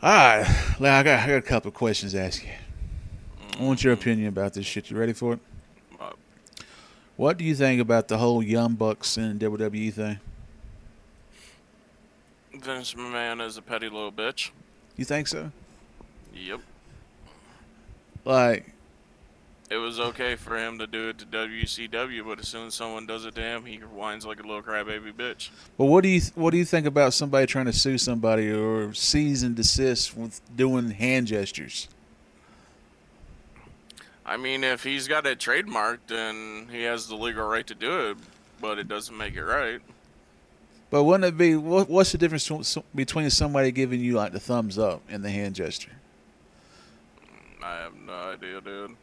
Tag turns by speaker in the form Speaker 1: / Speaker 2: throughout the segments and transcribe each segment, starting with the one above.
Speaker 1: All right, I got a couple of questions to ask you. I want your
Speaker 2: Mm-hmm.
Speaker 1: opinion about this shit. You ready for it?
Speaker 2: Uh,
Speaker 1: What do you think about the whole Young Bucks and WWE thing?
Speaker 2: Vince McMahon is a petty little bitch.
Speaker 1: You think so?
Speaker 2: Yep.
Speaker 1: Like,
Speaker 2: It was okay for him to do it to WCW, but as soon as someone does it to him, he whines like a little crybaby bitch.
Speaker 1: but what do you think about somebody trying to sue somebody or cease and desist with doing hand gestures?
Speaker 2: I mean, if he's got it trademarked, then he has the legal right to do it, but it doesn't make it right.
Speaker 1: But wouldn't it be what's the difference between somebody giving you like the thumbs up and the hand gesture?
Speaker 2: I have no idea, dude.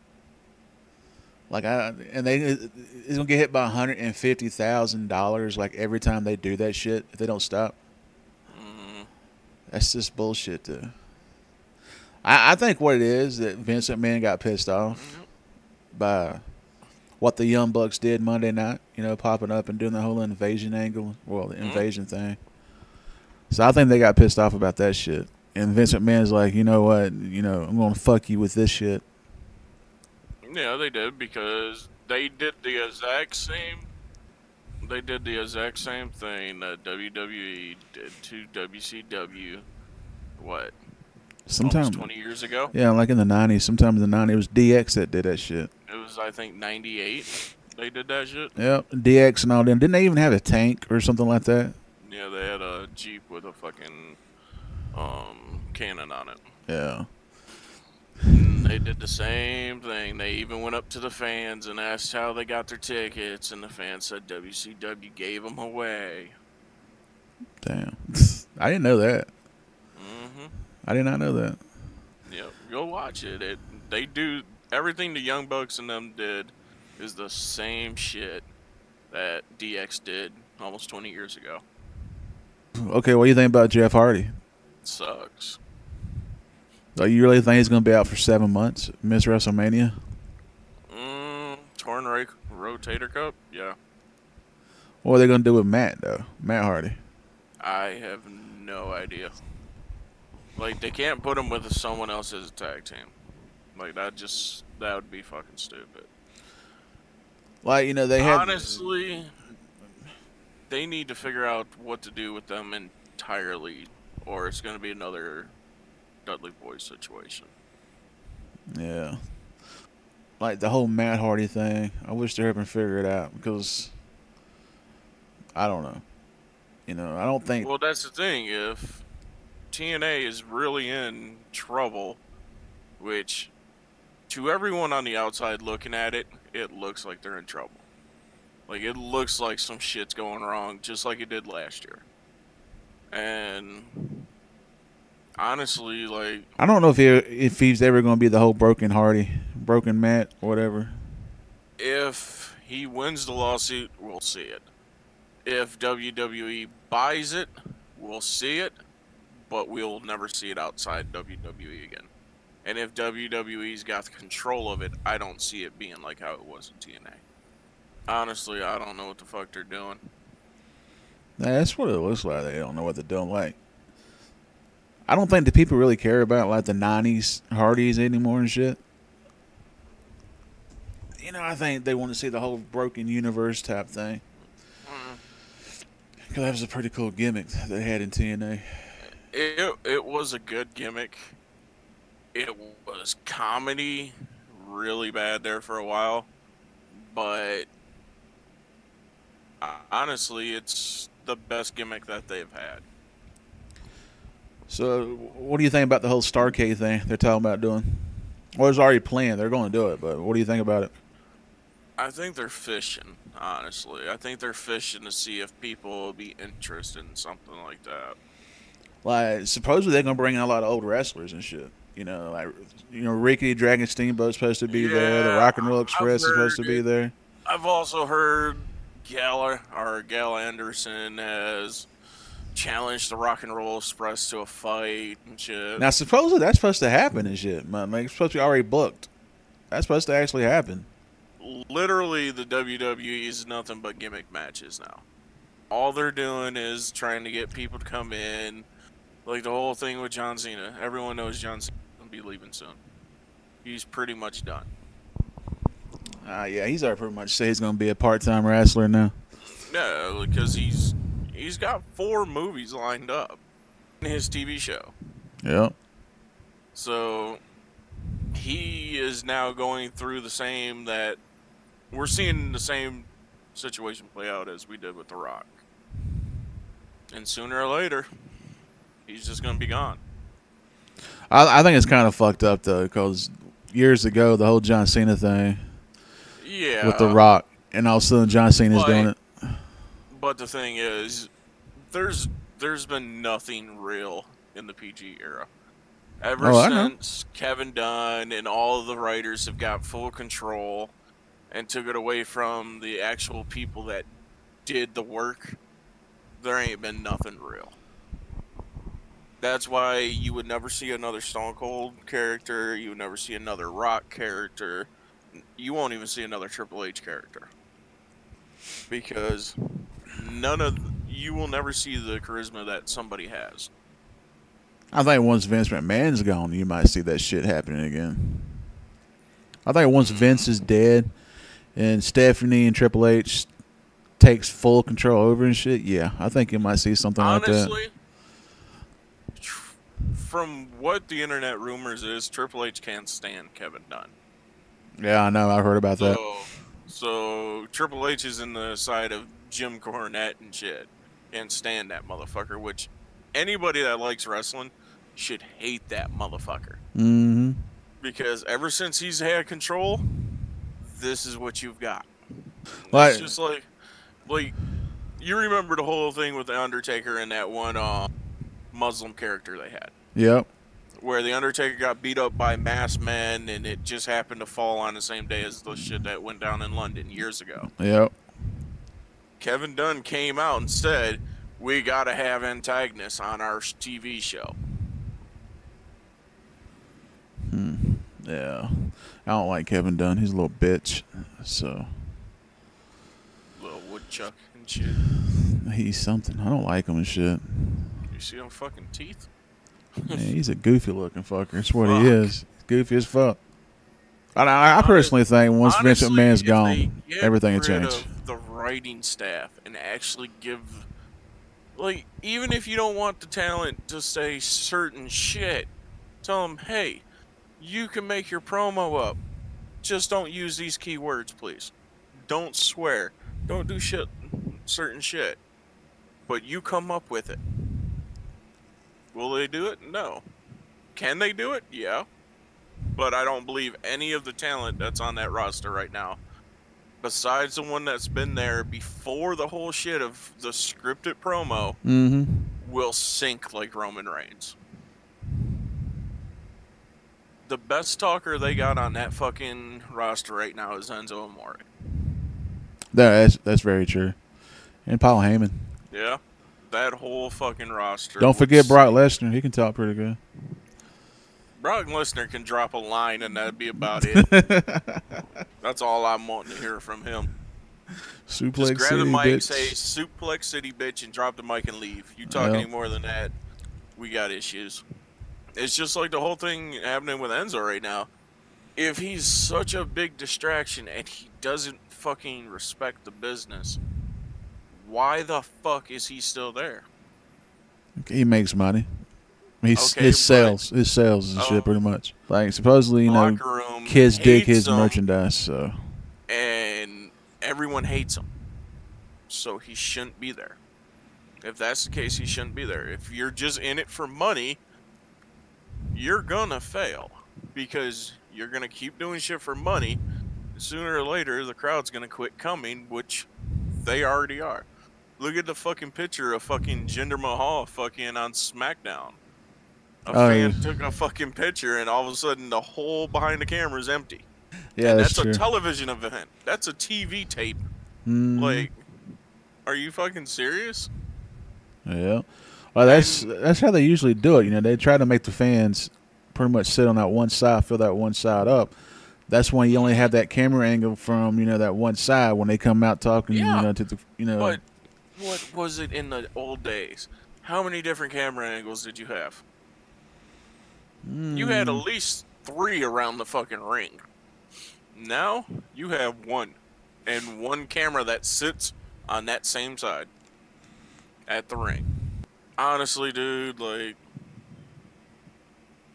Speaker 1: Like I and they it's gonna get hit by $150,000 like every time they do that shit if they don't stop.
Speaker 2: Mm-hmm.
Speaker 1: That's just bullshit, dude. I think what it is that Vince McMahon got pissed off
Speaker 2: Yep.
Speaker 1: by what the Young Bucks did Monday night. You know, popping up and doing the whole invasion angle, well, the
Speaker 2: Mm-hmm.
Speaker 1: invasion thing. So I think they got pissed off about that shit. And Vince McMahon's like, you know what? You know, I'm gonna fuck you with this shit.
Speaker 2: Yeah, they did because they did the exact same. They did the exact same thing that WWE did to WCW. What? Almost
Speaker 1: Sometime,
Speaker 2: 20 years ago.
Speaker 1: yeah, like in the '90s. Sometime in the '90s, it was DX that did that shit.
Speaker 2: It was, I think, 98. They did that shit.
Speaker 1: Yep, DX and all them. Didn't they even have a tank or something like that?
Speaker 2: Yeah, they had a Jeep with a fucking cannon on it.
Speaker 1: Yeah.
Speaker 2: And they did the same thing. They even went up to the fans and asked how they got their tickets, and the fans said WCW gave them away.
Speaker 1: Damn. I didn't know that.
Speaker 2: Mm-hmm.
Speaker 1: I did not know that.
Speaker 2: Yep. Go watch it. They do everything the Young Bucks and them did is the same shit that DX did almost 20 years ago.
Speaker 1: Okay, what do you think about Jeff Hardy?
Speaker 2: Sucks.
Speaker 1: Like, you really think he's gonna be out for 7 months? Miss WrestleMania?
Speaker 2: Torn rotator cuff? Yeah.
Speaker 1: What are they gonna do with Matt though? Matt Hardy.
Speaker 2: I have no idea. Like, they can't put him with someone else as a tag team. Like, that would be fucking stupid.
Speaker 1: Like, you know, they had.
Speaker 2: Honestly, they need to figure out what to do with them entirely, or it's going to be another Dudley Boy situation.
Speaker 1: Yeah. Like the whole Matt Hardy thing. I wish they ever figure it out because I don't know. You know, I don't think.
Speaker 2: Well, that's the thing. If TNA is really in trouble, which to everyone on the outside looking at it, it looks like they're in trouble. Like, it looks like some shit's going wrong, just like it did last year. And honestly, like,
Speaker 1: I don't know if he's ever gonna be the whole broken Hardy, broken Matt, or whatever.
Speaker 2: if he wins the lawsuit, we'll see it. If WWE buys it, we'll see it, but we'll never see it outside WWE again. And if WWE's got control of it, I don't see it being like how it was in TNA. Honestly, I don't know what the fuck they're doing.
Speaker 1: Nah, that's what it looks like. They don't know what they're doing. Like, I don't think the people really care about like the '90s Hardys anymore and shit. You know, I think they want to see the whole broken universe type thing
Speaker 2: Mm.
Speaker 1: because that was a pretty cool gimmick that they had in TNA.
Speaker 2: It was a good gimmick. It was comedy really bad there for a while, but honestly, it's the best gimmick that they've had.
Speaker 1: So, what do you think about the whole Starcade thing they're talking about doing? Well, it's already planned. They're going to do it, but what do you think about it?
Speaker 2: I think they're fishing, honestly. I think they're fishing to see if people will be interested in something like that.
Speaker 1: Like, supposedly they're going to bring in a lot of old wrestlers and shit. Ricky Dragon Steamboat's supposed to be there. The
Speaker 2: Yeah,
Speaker 1: Rock and Roll
Speaker 2: I've
Speaker 1: Express is supposed
Speaker 2: heard
Speaker 1: to be
Speaker 2: it.
Speaker 1: there.
Speaker 2: I've also heard Gal Anderson has challenged the Rock and Roll Express to a fight and shit.
Speaker 1: Now, supposedly that's supposed to happen and shit, man. Like, it's supposed to be already booked. That's supposed to actually happen.
Speaker 2: Literally, the WWE is nothing but gimmick matches now. All they're doing is trying to get people to come in, Like the whole thing with John Cena. Everyone knows John Cena will be leaving soon. He's pretty much done.
Speaker 1: Yeah, he's already pretty much said he's gonna be a part-time wrestler now.
Speaker 2: Yeah, because he's got 4 movies lined up in his TV show.
Speaker 1: Yep.
Speaker 2: So he is now going through the same that we're seeing the same situation play out as we did with The Rock. And sooner or later, he's just going to be gone.
Speaker 1: I think it's kind of fucked up though, because years ago the whole John Cena thing,
Speaker 2: Yeah,
Speaker 1: with The Rock, and all of a sudden John Cena's doing it.
Speaker 2: But the thing is, there's been nothing real in the PG era. Ever since Kevin Dunn and all of the writers have got full control and took it away from the actual people that did the work, there ain't been nothing real. That's why you would never see another Stone Cold character, you would never see another Rock character, you won't even see another Triple H character. Because you will never see the charisma that somebody has.
Speaker 1: I think once Vince McMahon's gone, you might see that shit happening again. I think once Vince is dead and Stephanie and Triple H takes full control over and shit, yeah, I think you might see something like that.
Speaker 2: Honestly, from what the internet rumors is, Triple H can't stand Kevin Dunn.
Speaker 1: Yeah, I know. I've heard about that.
Speaker 2: So Triple H is in the side of Jim Cornette and shit. Can't stand that motherfucker, which anybody that likes wrestling should hate that motherfucker.
Speaker 1: Mm-hmm.
Speaker 2: Because ever since he's had control, this is what you've got.
Speaker 1: It's
Speaker 2: just like you remember the whole thing with the Undertaker and that one Muslim character they had.
Speaker 1: Yep.
Speaker 2: Where the Undertaker got beat up by masked men, and it just happened to fall on the same day as the shit that went down in London years ago.
Speaker 1: Yep.
Speaker 2: Kevin Dunn came out and said, we gotta have antagonists on our TV show.
Speaker 1: Yeah. I don't like Kevin Dunn. He's a little bitch. So.
Speaker 2: Little woodchuck and shit.
Speaker 1: He's something. I don't like him and shit.
Speaker 2: You see them fucking teeth?
Speaker 1: Man, he's a goofy looking fucker. That's what he is. He's goofy as fuck. I personally think once Vince McMahon's gone, everything will change.
Speaker 2: The writing staff and actually give, like, even if you don't want the talent to say certain shit, tell them, hey, you can make your promo up. Just don't use these keywords, please. Don't swear. Don't do certain shit. But you come up with it. Will they do it? No. Can they do it? Yeah. But I don't believe any of the talent that's on that roster right now, besides the one that's been there before the whole shit of the scripted promo, will sink like Roman Reigns. The best talker they got on that fucking roster right now is Enzo Amore.
Speaker 1: That's very true. And Paul Heyman.
Speaker 2: Yeah. That whole fucking roster.
Speaker 1: Don't forget Brock Lesnar. He can talk pretty good.
Speaker 2: Brock Lesnar can drop a line and that'd be about it. That's all I'm wanting to hear from him.
Speaker 1: Suplex
Speaker 2: Just grab
Speaker 1: City,
Speaker 2: the mic,
Speaker 1: bitch.
Speaker 2: say Suplex City, bitch, and drop the mic and leave. You talk any more than that, we got issues. It's just like the whole thing happening with Enzo right now. If he's such a big distraction and he doesn't fucking respect the business, why the fuck is he still there?
Speaker 1: He makes money. His sales and shit, pretty much. Like supposedly, kids dig his merchandise. So,
Speaker 2: and everyone hates him. So he shouldn't be there. If that's the case, he shouldn't be there. If you're just in it for money, you're gonna fail because you're gonna keep doing shit for money. Sooner or later, the crowd's gonna quit coming, which they already are. Look at the fucking picture of fucking Jinder Mahal fucking on SmackDown. A fan took a fucking picture and all of a sudden the whole behind the camera is empty.
Speaker 1: Yeah,
Speaker 2: and
Speaker 1: that's
Speaker 2: true.
Speaker 1: A
Speaker 2: television event. That's a TV tape. Like, are you fucking serious?
Speaker 1: Yeah. Well, that's how they usually do it. They try to make the fans pretty much sit on that one side, fill that one side up. That's when you only have that camera angle from that one side when they come out talking.
Speaker 2: Yeah.
Speaker 1: To the
Speaker 2: But what was it in the old days? how many different camera angles did you have?
Speaker 1: Mm.
Speaker 2: You had at least 3 around the fucking ring. Now you have 1, and 1 camera that sits on that same side at the ring. Honestly, dude, like,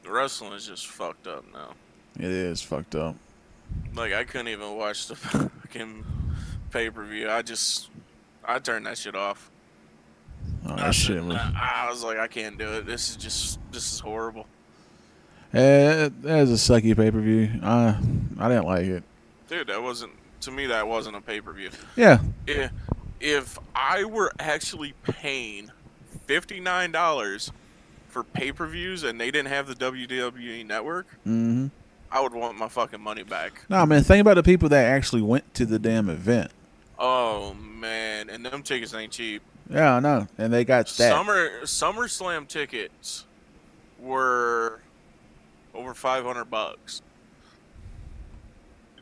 Speaker 2: wrestling is just fucked up now.
Speaker 1: It is fucked up.
Speaker 2: Like, I couldn't even watch the fucking pay-per-view. I turned that shit off.
Speaker 1: Oh, that shit was.
Speaker 2: I was like, I can't do it. This is horrible.
Speaker 1: That was a sucky pay per view. I didn't like it.
Speaker 2: Dude, to me, that wasn't a pay-per-view.
Speaker 1: Yeah.
Speaker 2: If I were actually paying $59 for pay-per-views and they didn't have the WWE Network,
Speaker 1: Mm-hmm.
Speaker 2: I would want my fucking money back.
Speaker 1: No, man. Think about the people that actually went to the damn event.
Speaker 2: Oh man, and them tickets ain't cheap.
Speaker 1: Yeah, I know, and they got that.
Speaker 2: SummerSlam tickets were over $500.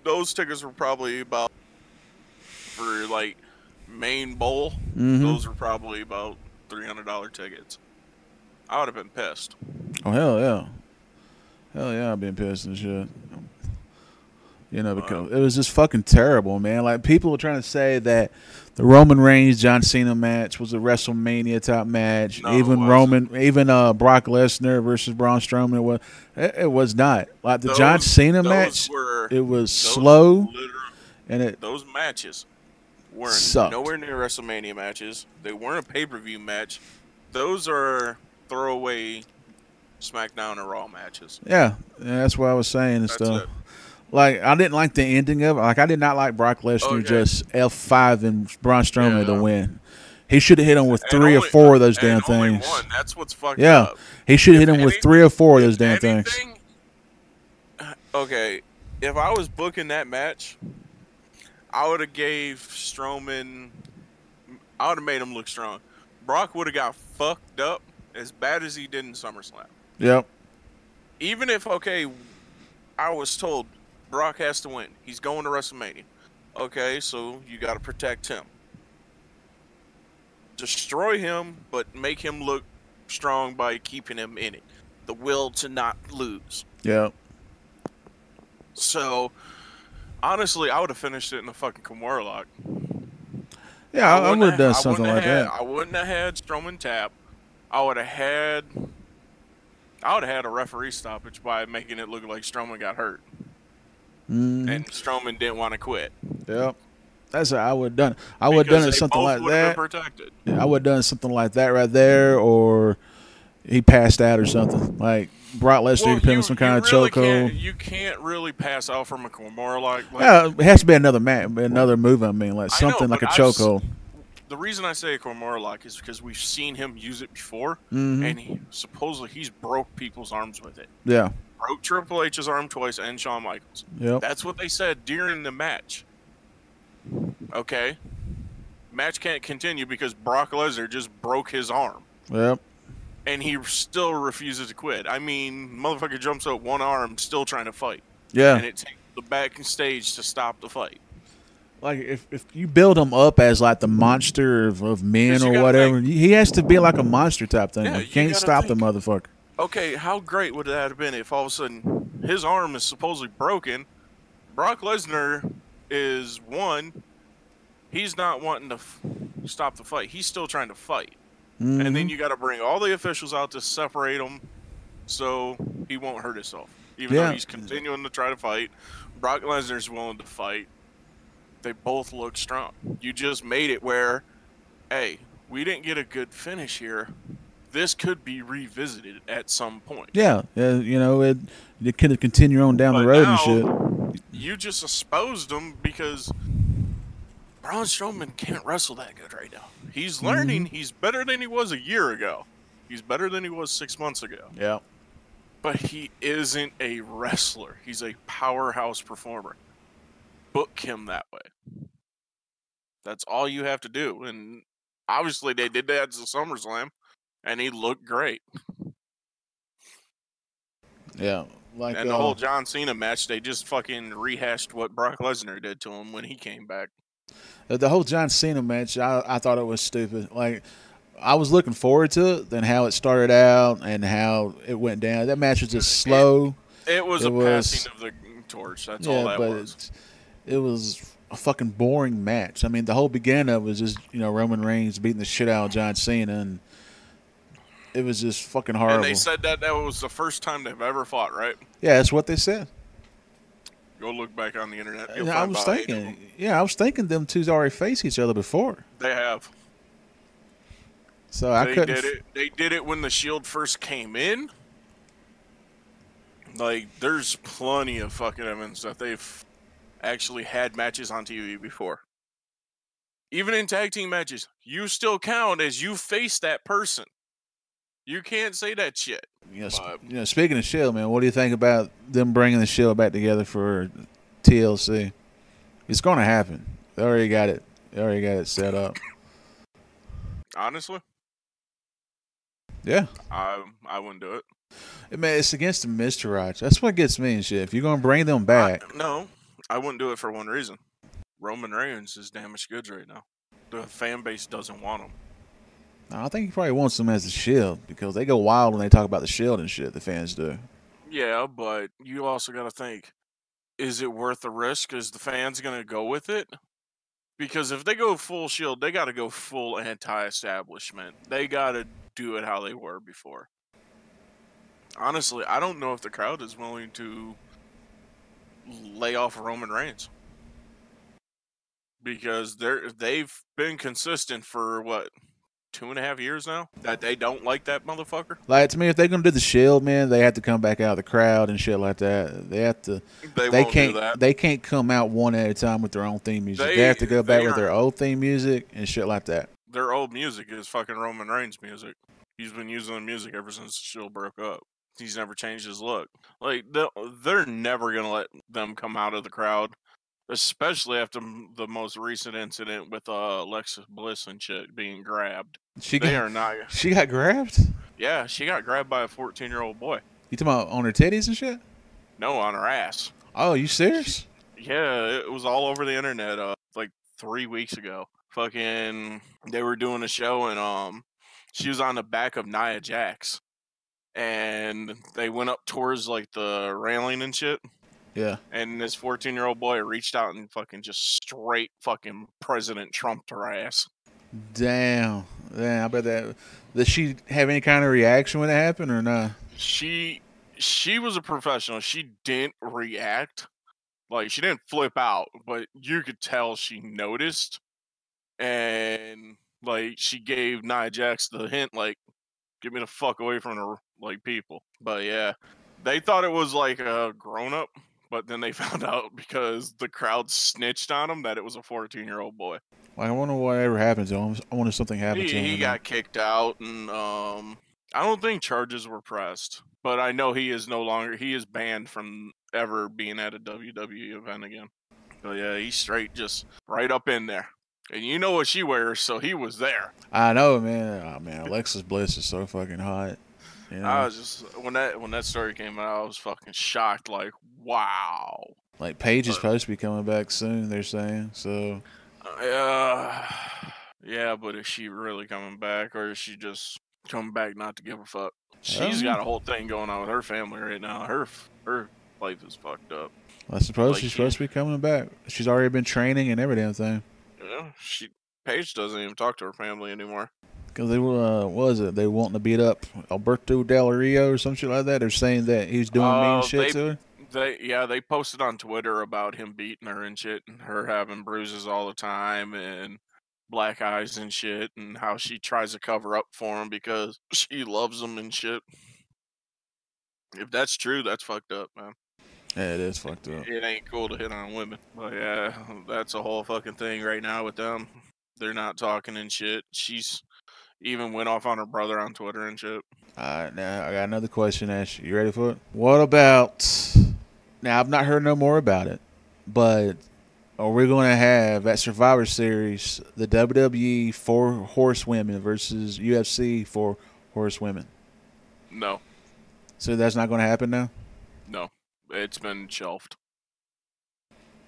Speaker 2: Those tickets were probably about, for like main bowl.
Speaker 1: Mm-hmm.
Speaker 2: Those were probably about $300 tickets. I would have been pissed.
Speaker 1: Oh hell yeah, hell yeah! I've been pissed and shit. You know, because it was just fucking terrible, man. Like, people were trying to say that the Roman Reigns John Cena match was a WrestleMania type match.
Speaker 2: No,
Speaker 1: even Brock Lesnar versus Braun Strowman it was not. Like the John Cena match, it was slow, and
Speaker 2: those matches weren't
Speaker 1: sucked.
Speaker 2: Nowhere near WrestleMania matches. They weren't a pay-per-view match. Those are throwaway SmackDown and Raw matches.
Speaker 1: Yeah, that's what I was saying and
Speaker 2: That's
Speaker 1: stuff.
Speaker 2: it.
Speaker 1: Like, I didn't like the ending of it. Like, I did not like Brock Lesnar just F5 and Braun Strowman to win. He should have hit him with 3 or 4 of those damn things.
Speaker 2: One. That's what's fucked up.
Speaker 1: He should have hit him with 3 or 4 of those damn things.
Speaker 2: Okay, if I was booking that match, I would have gave Strowman. I would have made him look strong. Brock would have got fucked up as bad as he did in SummerSlam.
Speaker 1: Yep.
Speaker 2: Even if I was told Brock has to win. He's going to WrestleMania. Okay, so you got to protect him. Destroy him, but make him look strong by keeping him in it. The will to not lose.
Speaker 1: Yep.
Speaker 2: So, honestly, I would have finished it in a fucking Kimura lock.
Speaker 1: Yeah, I would have done something like that.
Speaker 2: I wouldn't have had Strowman tap. I would have had a referee stoppage by making it look like Strowman got hurt. And Strowman didn't want to quit.
Speaker 1: Yep. That's what I would have done. I would have done something like that.
Speaker 2: Protected.
Speaker 1: Yeah, I would have done something like that right there, or he passed out or something. Like Brock Lesnar put him some kind of chokehold.
Speaker 2: You can't really pass out from a Kimura like.
Speaker 1: Yeah, it has to be another move. I mean, like something like a chokehold.
Speaker 2: The reason I say a Kimura lock is because we've seen him use it before, and supposedly he's broke people's arms with it.
Speaker 1: Yeah.
Speaker 2: Broke Triple H's arm twice and Shawn Michaels.
Speaker 1: Yep.
Speaker 2: That's what they said during the match. Okay? Match can't continue because Brock Lesnar just broke his arm.
Speaker 1: Yep.
Speaker 2: And he still refuses to quit. I mean, motherfucker jumps up one arm still trying to fight.
Speaker 1: Yeah.
Speaker 2: And it takes the backstage to stop the fight.
Speaker 1: Like, if you build him up as like the monster of men or whatever, he has to be like a monster type thing.
Speaker 2: Yeah,
Speaker 1: you can't stop the motherfucker.
Speaker 2: Okay, how great would that have been if all of a sudden his arm is supposedly broken? Brock Lesnar is one. He's not wanting to stop the fight. He's still trying to fight. And then you got to bring all the officials out to separate him so he won't hurt himself. Even though he's continuing to try to fight. Brock Lesnar's willing to fight. They both look strong. You just made it where, hey, we didn't get a good finish here. This could be revisited at some point.
Speaker 1: Yeah, you know, it could have continued on down the road and shit.
Speaker 2: You just exposed him because Braun Strowman can't wrestle that good right now. He's learning. He's better than he was a year ago. He's better than he was 6 months ago.
Speaker 1: Yeah.
Speaker 2: But he isn't a wrestler. He's a powerhouse performer. Book him that way. That's all you have to do. And obviously they did that at the SummerSlam. And he looked great.
Speaker 1: Yeah.
Speaker 2: And the whole John Cena match, they just fucking rehashed what Brock Lesnar did to him when he came back.
Speaker 1: The whole John Cena match, I thought it was stupid. Like, I was looking forward to it than how it started out and how it went down. That match was just slow.
Speaker 2: It was a passing of the torch. That's all that was.
Speaker 1: It was a fucking boring match. I mean, the whole beginning of it was just, Roman Reigns beating the shit out of John Cena, and it was just fucking horrible.
Speaker 2: And they said that was the first time they've ever fought, right?
Speaker 1: Yeah, that's what they said.
Speaker 2: Go look back on the internet.
Speaker 1: I was thinking them two's already faced each other before.
Speaker 2: They have.
Speaker 1: So I couldn't.
Speaker 2: They did it when the Shield first came in. Like, there's plenty of fucking evidence that they've actually had matches on TV before. Even in tag team matches, you still count as you face that person. You can't say that shit.
Speaker 1: Speaking of Shield, man, what do you think about them bringing the Shield back together for TLC? It's going to happen. They already got it. They already got it set up.
Speaker 2: Honestly?
Speaker 1: Yeah.
Speaker 2: I wouldn't do it.
Speaker 1: Man, it's against the Mr. That's what gets me and shit. If you're going to bring them back.
Speaker 2: No, I wouldn't do it for one reason. Roman Reigns is damaged goods right now. The fan base doesn't want him.
Speaker 1: I think he probably wants them as the Shield because they go wild when they talk about the Shield and shit, the fans do.
Speaker 2: Yeah, but you also got to think, is it worth the risk? Is the fans going to go with it? Because if they go full Shield, they got to go full anti-establishment. They got to do it how they were before. Honestly, I don't know if the crowd is willing to lay off Roman Reigns. Because they've been consistent for, 2.5 years now that they don't like that motherfucker.
Speaker 1: Like, to me, if they're gonna do the Shield, man, they have to come back out of the crowd and shit like that. They have to. They can't. Do that. They can't come out one at a time with their own theme music. They have to go back with their old theme music and shit like that.
Speaker 2: Their old music is fucking Roman Reigns music. He's been using the music ever since the Shield broke up. He's never changed his look. Like, they're never gonna let them come out of the crowd. Especially after the most recent incident with Alexa Bliss and shit being grabbed. She
Speaker 1: got grabbed?
Speaker 2: Yeah, she got grabbed by a 14-year-old boy.
Speaker 1: You talking about on her titties and shit?
Speaker 2: No, on her ass.
Speaker 1: Oh, you serious?
Speaker 2: Yeah, it was all over the internet 3 weeks ago. Fucking, they were doing a show and she was on the back of Nia Jax. And they went up towards the railing and shit.
Speaker 1: Yeah.
Speaker 2: And this 14-year-old boy reached out and fucking just straight fucking President Trumped her ass.
Speaker 1: Damn, I bet that. Did she have any kind of reaction when it happened or not?
Speaker 2: She was a professional. She didn't react. She didn't flip out, but you could tell she noticed. And, she gave Nia Jax the hint, get me the fuck away from her, people. But, yeah, they thought it was, a grown-up. But then they found out because the crowd snitched on him that it was a 14-year-old boy.
Speaker 1: I wonder whatever happens to him. I wonder if something happened to him.
Speaker 2: He got kicked out, and I don't think charges were pressed. But I know he is banned from ever being at a WWE event again. So yeah, he's straight just right up in there. And you know what she wears, so he was there.
Speaker 1: I know, man. Oh, man, Alexis Bliss is so fucking hot. You know?
Speaker 2: I was just when that story came out, I was fucking shocked. Wow.
Speaker 1: Paige is supposed to be coming back soon. They're saying so.
Speaker 2: Yeah, but is she really coming back, or is she just coming back not to give a fuck? She's got a whole thing going on with her family right now. Her life is fucked up.
Speaker 1: I suppose she's supposed to be coming back. She's already been training and every damn thing.
Speaker 2: Yeah, Paige doesn't even talk to her family anymore.
Speaker 1: Because they wanting to beat up Alberto Del Rio or some shit like that. They're saying that he's doing mean shit to her.
Speaker 2: They posted on Twitter about him beating her and shit, and her having bruises all the time and black eyes and shit, and how she tries to cover up for him because she loves him and shit. If that's true, that's fucked up, man.
Speaker 1: Yeah, it is fucked up.
Speaker 2: It ain't cool to hit on women. But yeah, that's a whole fucking thing right now with them. They're not talking and shit. She's even went off on her brother on Twitter and shit.
Speaker 1: Alright, now I got another question, Ash. You ready for it? What about... Now, I've not heard no more about it, but are we going to have, at Survivor Series, the WWE 4 horsewomen versus UFC 4 horsewomen?
Speaker 2: No.
Speaker 1: So that's not going to happen now?
Speaker 2: No. It's been shelved.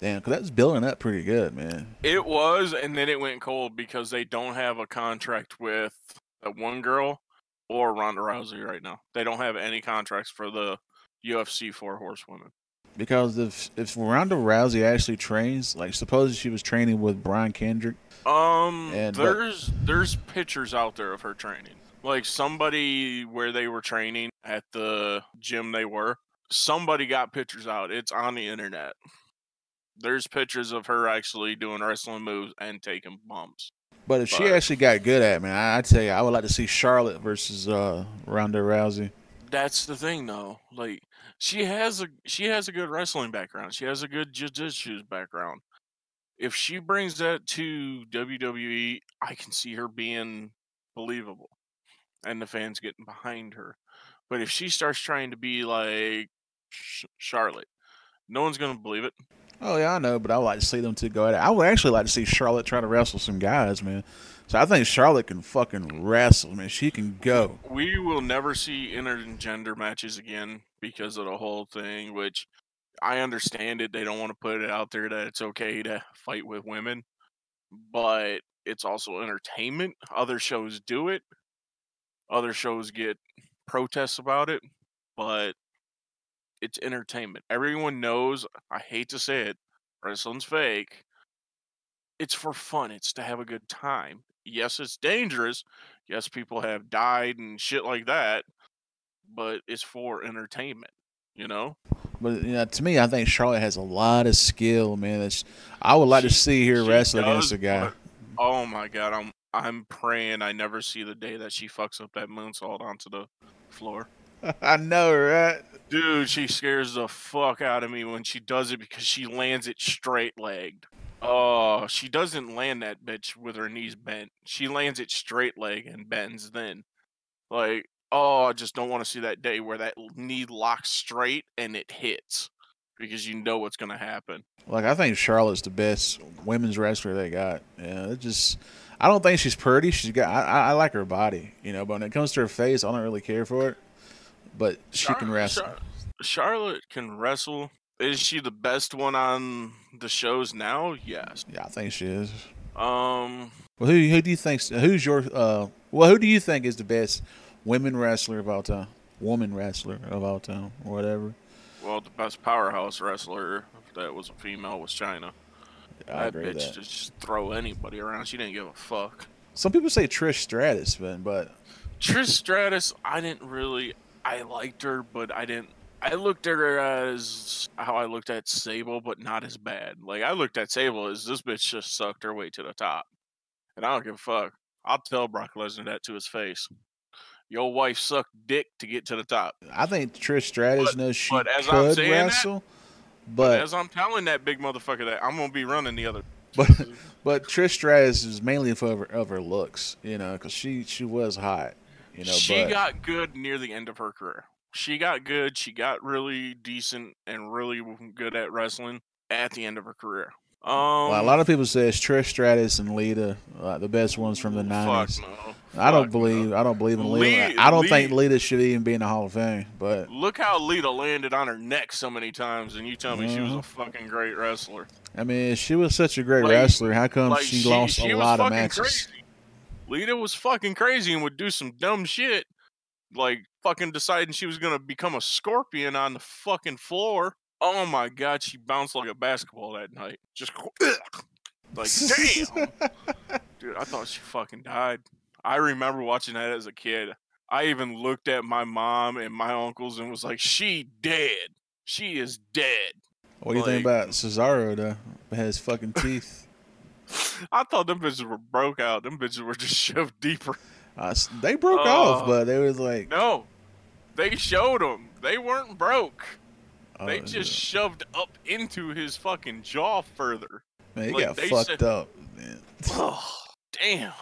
Speaker 1: Damn, because that was building up pretty good, man.
Speaker 2: It was, and then it went cold because they don't have a contract with that one girl, or Ronda Rousey right now. They don't have any contracts for the UFC 4 horsewomen.
Speaker 1: Because if Ronda Rousey actually trains, like suppose she was training with Brian Kendrick, but
Speaker 2: There's pictures out there of her training. Like somebody where they were training at the gym they were. Somebody got pictures out. It's on the internet. There's pictures of her actually doing wrestling moves and taking bumps.
Speaker 1: if she actually got good at it, man, I tell you, I would like to see Charlotte versus Ronda Rousey.
Speaker 2: That's the thing, though. Like she has a good wrestling background. She has a good jiu-jitsu background. If she brings that to WWE, I can see her being believable and the fans getting behind her. But if she starts trying to be like Charlotte, no one's gonna believe it.
Speaker 1: Oh yeah, I know, but I would like to see them two go at it. I would actually like to see Charlotte try to wrestle some guys, man. So I think Charlotte can fucking wrestle, man. She can go.
Speaker 2: We will never see intergender matches again because of the whole thing, which I understand it. They don't want to put it out there that it's okay to fight with women, but it's also entertainment. Other shows do it. Other shows get protests about it, but it's entertainment. Everyone knows, I hate to say it, wrestling's fake. It's for fun. It's to have a good time. Yes, it's dangerous. Yes, people have died and shit like that, but it's for entertainment, you know?
Speaker 1: But to me, I think Charlotte has a lot of skill, man. I would like to see her wrestle against a guy.
Speaker 2: Oh my god, I'm praying I never see the day that she fucks up that moonsault onto the floor.
Speaker 1: I know, right?
Speaker 2: Dude, she scares the fuck out of me when she does it because she lands it straight legged. Oh, she doesn't land that bitch with her knees bent. She lands it straight leg and bends then. Like, oh, I just don't want to see that day where that knee locks straight and it hits because you know what's going to happen.
Speaker 1: Like, I think Charlotte's the best women's wrestler they got. Yeah, I don't think she's pretty. I like her body, but when it comes to her face, I don't really care for it. But she can wrestle.
Speaker 2: Charlotte can wrestle. Is she the best one on the shows now? Yes.
Speaker 1: Yeah, I think she is. Well, who do you think? Who's your? Who do you think is the best women wrestler of all time? Woman wrestler of all time, or whatever.
Speaker 2: Well, the best powerhouse wrestler that was a female was China.
Speaker 1: Yeah, I agree
Speaker 2: bitch
Speaker 1: with that.
Speaker 2: Just throw anybody around. She didn't give a fuck.
Speaker 1: Some people say Trish Stratus, but
Speaker 2: Trish Stratus, I liked her, but I didn't. I looked at her as how I looked at Sable, but not as bad. Like, I looked at Sable as this bitch just sucked her way to the top. And I don't give a fuck. I'll tell Brock Lesnar that to his face. Your wife sucked dick to get to the top.
Speaker 1: I think Trish Stratus knows she could wrestle. But
Speaker 2: as I'm telling that big motherfucker that, I'm going to be running the other.
Speaker 1: But Trish Stratus is mainly of her looks, because she was hot.
Speaker 2: She got good near the end of her career. She got good. She got really decent and really good at wrestling at the end of her career.
Speaker 1: Well, a lot of people say it's Trish Stratus and Lita, the best ones from the '90s. I don't believe in Lita. I don't think Lita should even be in the Hall of Fame. But
Speaker 2: look how Lita landed on her neck so many times, and you tell me she was a fucking great wrestler.
Speaker 1: I mean, she was such a great wrestler. How come she lost a lot of matches?
Speaker 2: Crazy. Lita was fucking crazy and would do some dumb shit, like fucking deciding she was gonna become a scorpion on the fucking floor. Oh my god, she bounced like a basketball that night. Just like, damn. Dude, I thought she fucking died. I remember watching that as a kid. I even looked at my mom and my uncles and was like, she dead. She is dead.
Speaker 1: What do you think about Cesaro, though? His fucking teeth.
Speaker 2: I thought them bitches were broke out. Them bitches were just shoved deeper.
Speaker 1: They broke off, but they was like...
Speaker 2: No. They showed them. They weren't broke. They just shoved up into his fucking jaw further.
Speaker 1: Man, he got fucked up, man.
Speaker 2: Oh, damn.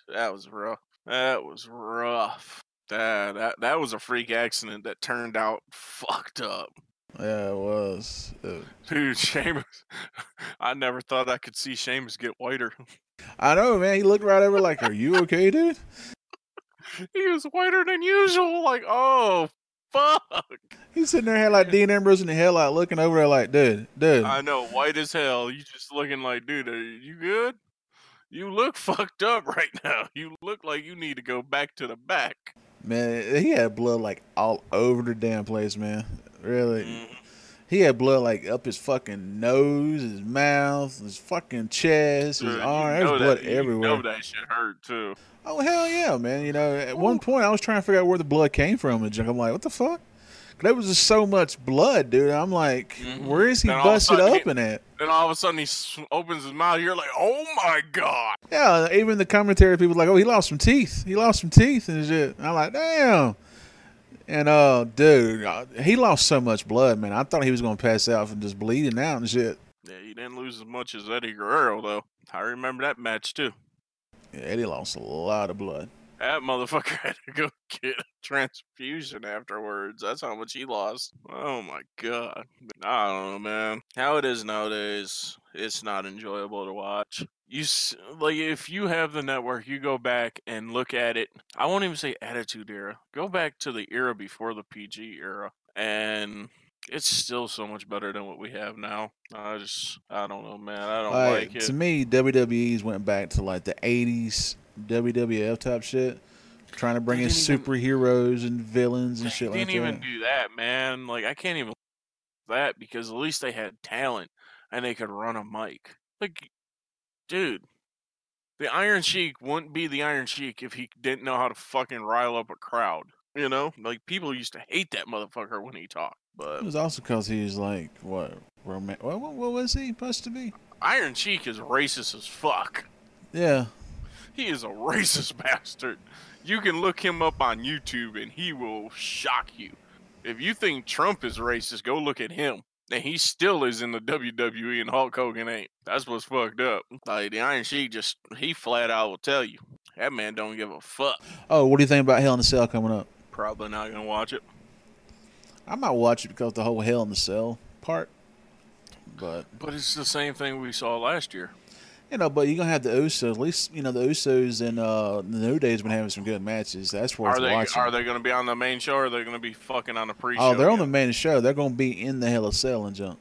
Speaker 2: That was rough. That was rough. That was a freak accident that turned out fucked up.
Speaker 1: Yeah, it was.
Speaker 2: Dude, Sheamus. I never thought I could see Sheamus get whiter.
Speaker 1: I know, man. He looked right over like, are you okay, dude?
Speaker 2: He was whiter than usual. Like, oh, fuck.
Speaker 1: He's sitting there like Dean Ambrose in the hell out looking over there like, dude.
Speaker 2: I know, white as hell. You just looking like, dude, are you good? You look fucked up right now. You look like you need to go back to the back.
Speaker 1: Man, he had blood like all over the damn place, man. Really.
Speaker 2: Mm,
Speaker 1: He had blood like up his fucking nose, his mouth, his fucking chest, his
Speaker 2: dude,
Speaker 1: arm. There's blood
Speaker 2: you
Speaker 1: everywhere.
Speaker 2: know that shit hurt too.
Speaker 1: Oh hell yeah, man! You know, at one
Speaker 2: Ooh.
Speaker 1: point I was trying to figure out where the blood came from, and I'm like, what the fuck? There was just so much blood, dude. I'm like, where is he
Speaker 2: Then all of a
Speaker 1: busted
Speaker 2: sudden
Speaker 1: open at?
Speaker 2: Then all of a sudden opens his mouth. You're like, oh my god.
Speaker 1: Yeah, even the commentary people like, oh, he lost some teeth. He lost some teeth and shit. I'm like, damn. And dude, he lost so much blood, man. I thought he was gonna pass out from just bleeding out and shit.
Speaker 2: Yeah, he didn't lose as much as Eddie Guerrero though. I remember that match too.
Speaker 1: Yeah, Eddie lost a lot of blood.
Speaker 2: That motherfucker had to go get a transfusion afterwards. That's how much he lost. Oh my god. I don't know, man. How it is nowadays, it's not enjoyable to watch. Like, if you have the network, you go back and look at it. I won't even say Attitude Era. Go back to the era before the PG era, and it's still so much better than what we have now. I don't know, man. I don't like it.
Speaker 1: To me, WWE's went back to like the '80s WWF type shit, trying to bring in superheroes and villains and shit like that.
Speaker 2: They didn't even do that, man. Like, I can't even that because at least they had talent and they could run a mic. Like, dude, the Iron Sheik wouldn't be the Iron Sheik if he didn't know how to fucking rile up a crowd. You know, like, people used to hate that motherfucker when he talked. But
Speaker 1: it was also because he was like, what was he supposed to be?
Speaker 2: Iron Sheik is racist as fuck.
Speaker 1: Yeah.
Speaker 2: He is a racist bastard. You can look him up on YouTube and he will shock you. If you think Trump is racist, go look at him. And he still is in the WWE and Hulk Hogan ain't. That's what's fucked up. Like, the Iron Sheik he flat out will tell you. That man don't give a fuck.
Speaker 1: Oh, what do you think about Hell in a Cell coming up?
Speaker 2: Probably not gonna watch it.
Speaker 1: I might watch it because of the whole Hell in the Cell part. But
Speaker 2: it's the same thing we saw last year.
Speaker 1: You know, but you're going to have the Usos. At least, you know, the Usos and the New Day's been having some good matches. That's worth watching.
Speaker 2: Are they going to be on the main show or are they going to be fucking on the pre-show?
Speaker 1: Oh, they're on the main show. They're going to be in the Hell in a Cell and jump.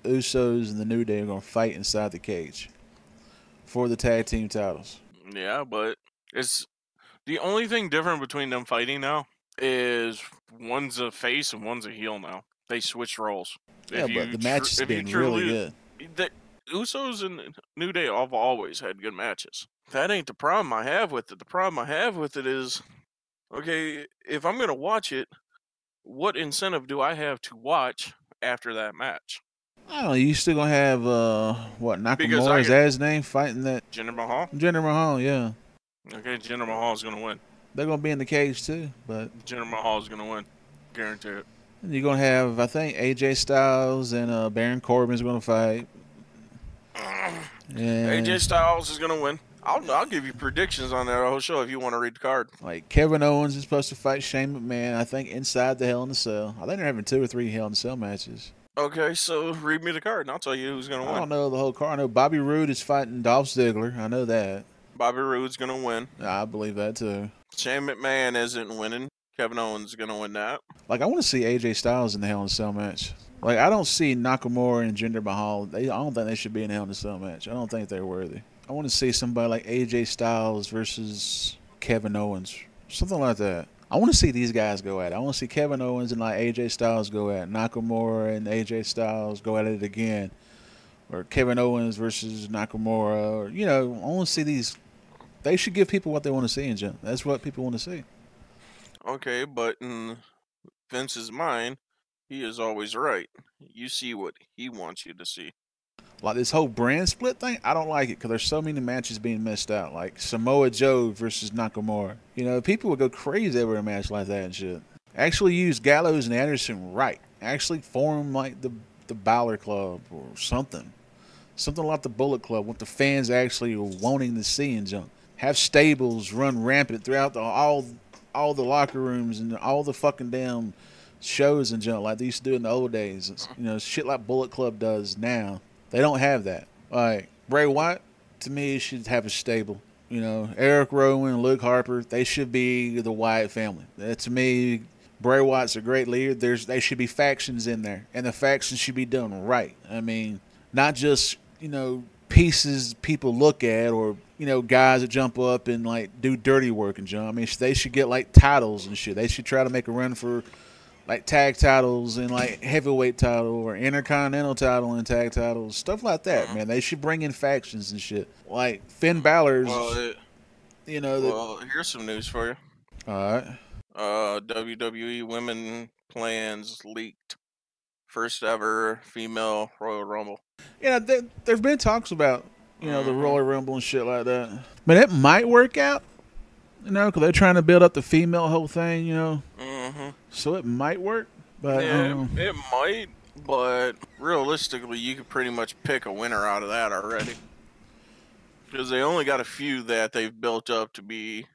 Speaker 1: Usos and the New Day are going to fight inside the cage for the tag team titles.
Speaker 2: Yeah, but it's the only thing different between them fighting now is one's a face and one's a heel now. They switched roles.
Speaker 1: Yeah, but the match has been really good.
Speaker 2: The Usos and New Day have always had good matches. That ain't the problem I have with it. The problem I have with it is, okay, if I'm going to watch it, what incentive do I have to watch after that match?
Speaker 1: I don't know. You still going to have, Nakamura, is that his name, fighting that?
Speaker 2: Jinder Mahal?
Speaker 1: Jinder Mahal, yeah.
Speaker 2: Okay, Jinder Mahal is going to win.
Speaker 1: They're going to be in the cage, too, but
Speaker 2: Jinder Mahal is going to win. Guarantee it.
Speaker 1: And you're going to have, I think, AJ Styles and Baron Corbin's going to fight.
Speaker 2: And AJ Styles is going to win. I'll give you predictions on that whole show if you want to read the card.
Speaker 1: Like, Kevin Owens is supposed to fight Shane McMahon, I think, inside the Hell in a Cell. I think they're having 2 or 3 Hell in a Cell matches.
Speaker 2: Okay, so read me the card, and I'll tell you who's going to win.
Speaker 1: I don't know the whole card. I know Bobby Roode is fighting Dolph Ziggler. I know that.
Speaker 2: Bobby Roode's going to win.
Speaker 1: I believe that, too.
Speaker 2: Shane McMahon isn't winning. Kevin Owens is going to win that.
Speaker 1: Like, I want to see AJ Styles in the Hell in a Cell match. Like, I don't see Nakamura and Jinder Mahal. I don't think they should be in the Hell in a Cell match. I don't think they're worthy. I want to see somebody like AJ Styles versus Kevin Owens. Something like that. I want to see these guys go at it. I want to see Kevin Owens and like AJ Styles go at it. Nakamura and AJ Styles go at it again. Or Kevin Owens versus Nakamura. Or, you know, I want to see these. They should give people what they want to see in general. That's what people want to see.
Speaker 2: Okay, but in Vince's mind, he is always right. You see what he wants you to see.
Speaker 1: Like this whole brand split thing, I don't like it because there's so many matches being missed out. Like Samoa Joe versus Nakamura. You know, people would go crazy over a match like that and shit. Actually use Gallows and Anderson right. Actually form like the Balor Club or something. Something like the Bullet Club, what the fans actually are wanting to see and junk. Have stables run rampant throughout all the locker rooms and all the fucking damn shows and junk like they used to do in the old days. You know, shit like Bullet Club does now. They don't have that. Like Bray Wyatt, to me, should have a stable. You know, Eric Rowan, Luke Harper, they should be the Wyatt family. To me, Bray Wyatt's a great leader. They should be factions in there, and the factions should be done right. I mean, not just, you know, pieces people look at or guys that jump up and like do dirty work and jump. I mean, they should get like titles and shit. They should try to make a run for like tag titles and like heavyweight title or intercontinental title and tag titles, stuff like that. Man, they should bring in factions and shit. Like Finn Balor's.
Speaker 2: Well, here's some news for you.
Speaker 1: All right.
Speaker 2: WWE women plans leaked. First ever female Royal Rumble.
Speaker 1: Yeah, there's been talks about the Royal Rumble and shit like that, but it might work out. Because they're trying to build up the female whole thing. So it might work, but
Speaker 2: yeah, it might. But realistically, you could pretty much pick a winner out of that already, because they only got a few that they've built up to be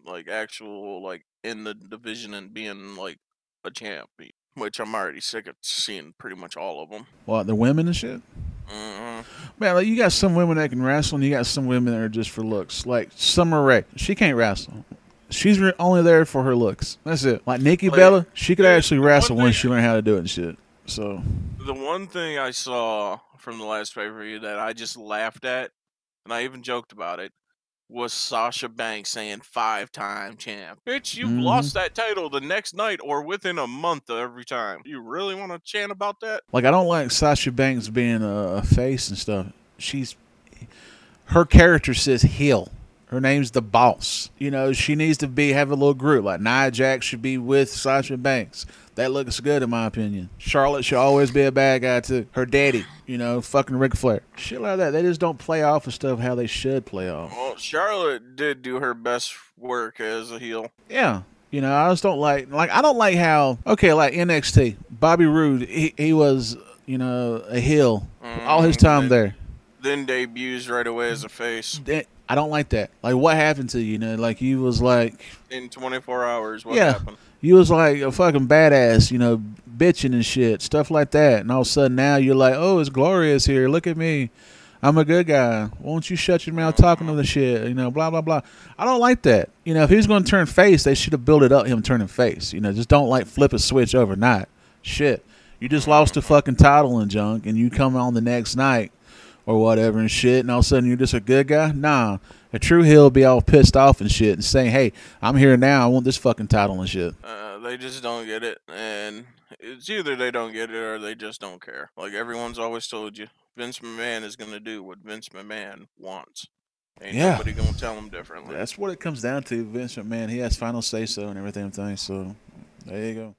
Speaker 2: like actual like in the division and being like a champ. Which I'm already sick of seeing pretty much all of them.
Speaker 1: What, the women and shit? Man, like you got some women that can wrestle, and you got some women that are just for looks. Like Summer Rae, she can't wrestle. She's only there for her looks. That's it. Like Nikki Bella, she could actually wrestle once she learned how to do it and shit. So
Speaker 2: the one thing I saw from the last pay-per-view that I just laughed at, and I even joked about it, was Sasha Banks saying 5-time champ. Bitch, you lost that title the next night or within a month of every time. You really want to chant about that?
Speaker 1: Like, I don't like Sasha Banks being a face and stuff. Her character says heel. Her name's the Boss. She needs to have a little group. Like Nia Jax should be with Sasha Banks. That looks good in my opinion. Charlotte should always be a bad guy too. Her daddy, fucking Ric Flair. Shit like that. They just don't play off of stuff how they should play off.
Speaker 2: Well, Charlotte did do her best work as a heel.
Speaker 1: Yeah. I just don't like I don't like how, okay, like NXT, Bobby Roode, he was, a heel all his time there.
Speaker 2: Then debuts right away as a face.
Speaker 1: I don't like that. Like, what happened to you? Like, you was like...
Speaker 2: In 24 hours, what happened?
Speaker 1: You was like a fucking badass, bitching and shit, stuff like that. And all of a sudden now you're like, oh, it's glorious here. Look at me. I'm a good guy. Won't you shut your mouth talking to the shit? Blah, blah, blah. I don't like that. If he was going to turn face, they should have built it up, him turning face. Just don't, like, flip a switch overnight. Shit. You just lost the fucking title and junk, and you come on the next night or whatever and shit, and all of a sudden you're just a good guy? Nah. A true heel be all pissed off and shit and saying, hey, I'm here now. I want this fucking title and shit.
Speaker 2: They just don't get it. And it's either they don't get it or they just don't care. Like everyone's always told you, Vince McMahon is going to do what Vince McMahon wants. Ain't nobody going to tell him differently.
Speaker 1: That's what it comes down to. Vince McMahon, he has final say-so and everything. So there you go.